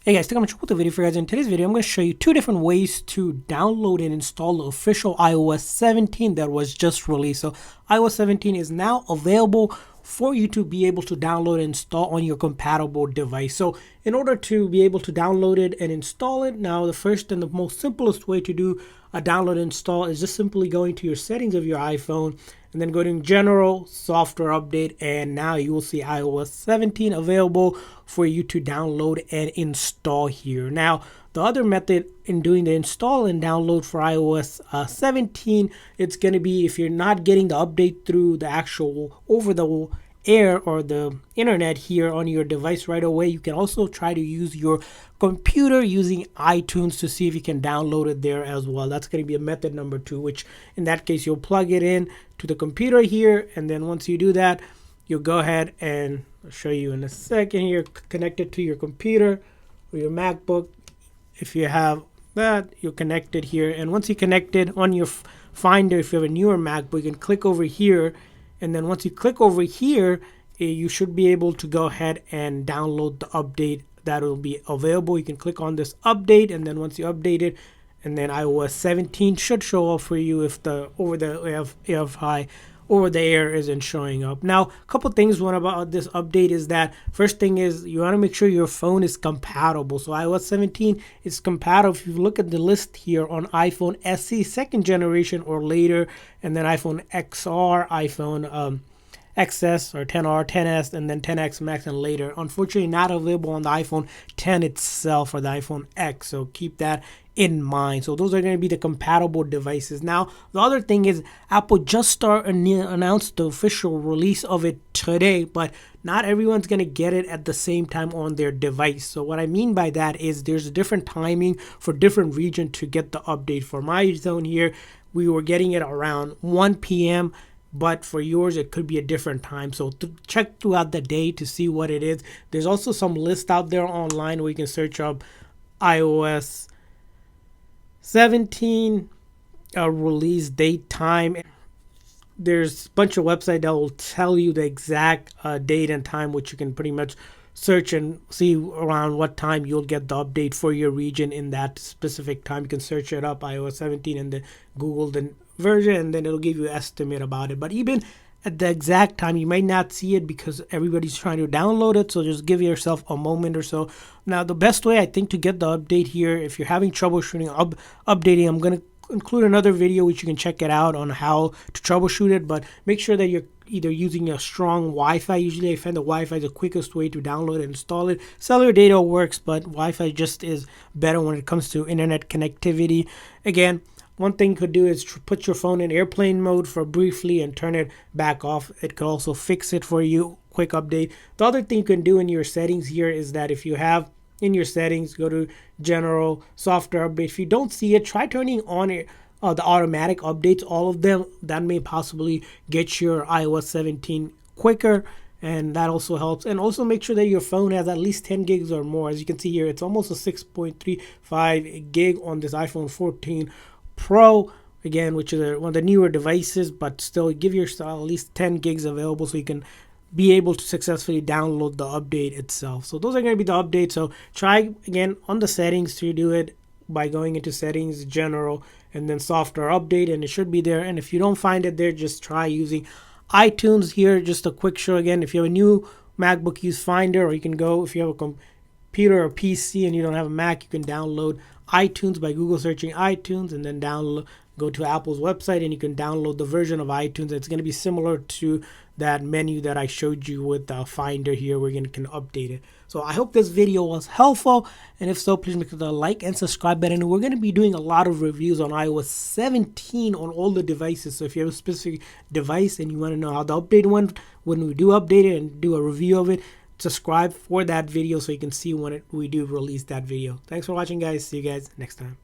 Hey guys, welcome to the video for you guys. In today's video, I'm going to show you two different ways to download and install the official iOS 17 that was just released. So iOS 17 is now available for you to be able to download and install on your compatible device. So in order to be able to download it and install it, now the first and the most simplest way to do a download and install is just simply going to your settings of your iPhone and then go to general software update, and now you will see iOS 17 available for you to download and install here. Now the other method in doing the install and download for iOS 17, it's going to be if you're not getting the update through the actual over the air or the internet here on your device right away, you can also try to use your computer using iTunes to see if you can download it there as well. That's going to be a method number two, which in that case you'll plug it in to the computer here, and then once you do that, you'll go ahead and I'll show you in a second here, connect it to your computer or your MacBook. If you have that, you'll connect it here, and once you connect it on your Finder, if you have a newer MacBook, you can click over here. And then once you click over here, you should be able to go ahead and download the update that will be available. You can click on this update, and then once you update it, and then iOS 17 should show up for you if the over the air isn't showing up. Now, a couple things about this update is that first thing is you want to make sure your phone is compatible. So iOS 17 is compatible. If you look at the list here on iPhone SE second generation or later, and then iPhone XR, iPhone XS or 10R, 10S, and then 10X Max and later. Unfortunately, not available on the iPhone 10 itself or the iPhone X. So keep that in mind. So those are going to be the compatible devices. Now, the other thing is Apple just announced the official release of it today, but not everyone's going to get it at the same time on their device. So what I mean by that is there's a different timing for different region to get the update. For my zone here, we were getting it around 1 p.m., but for yours it could be a different time. So check throughout the day to see what it is. There's also some list out there online where you can search up iOS 17 release date, time. There's a bunch of websites that will tell you the exact date and time, which you can pretty much search and see around what time you'll get the update for your region in that specific time. You can search it up, iOS 17, and then Google the version, and then it'll give you an estimate about it. But even at the exact time, you might not see it because everybody's trying to download it. So just give yourself a moment or so. Now, the best way I think to get the update here, if you're having troubleshooting updating, I'm going to include another video which you can check it out on how to troubleshoot it. But make sure that you're either using a strong Wi-Fi. Usually I find the Wi-Fi is the quickest way to download and install it. Cellular data works, but Wi-Fi just is better when it comes to internet connectivity. Again, one thing you could do is put your phone in airplane mode for briefly and turn it back off. It could also fix it for you. Quick update. The other thing you can do in your settings here is that if you have in your settings, go to general software update. If you don't see it, try turning on it. The automatic updates, all of them, that may possibly get your iOS 17 quicker, and that also helps. And also make sure that your phone has at least 10 gigs or more. As you can see here, it's almost a 6.35 gig on this iPhone 14 Pro, again, which is one of the newer devices, but still give yourself at least 10 gigs available so you can be able to successfully download the update itself. So those are going to be the updates. So try again on the settings to do it by going into settings, general, and then software update, and it should be there. And if you don't find it there, just try using iTunes here. Just a quick show again, if you have a new MacBook, use Finder, or you can go, if you have a computer or PC and you don't have a Mac, you can download iTunes by Google searching iTunes, and then go to Apple's website and you can download the version of iTunes. It's going to be similar to that menu that I showed you with the Finder here where you can update it. So I hope this video was helpful, and if so, please make sure to like and subscribe button. We're going to be doing a lot of reviews on iOS 17 on all the devices. So if you have a specific device and you want to know how the update went when we do update it and do a review of it, subscribe for that video so you can see when we do release that video. Thanks for watching, guys. See you guys next time.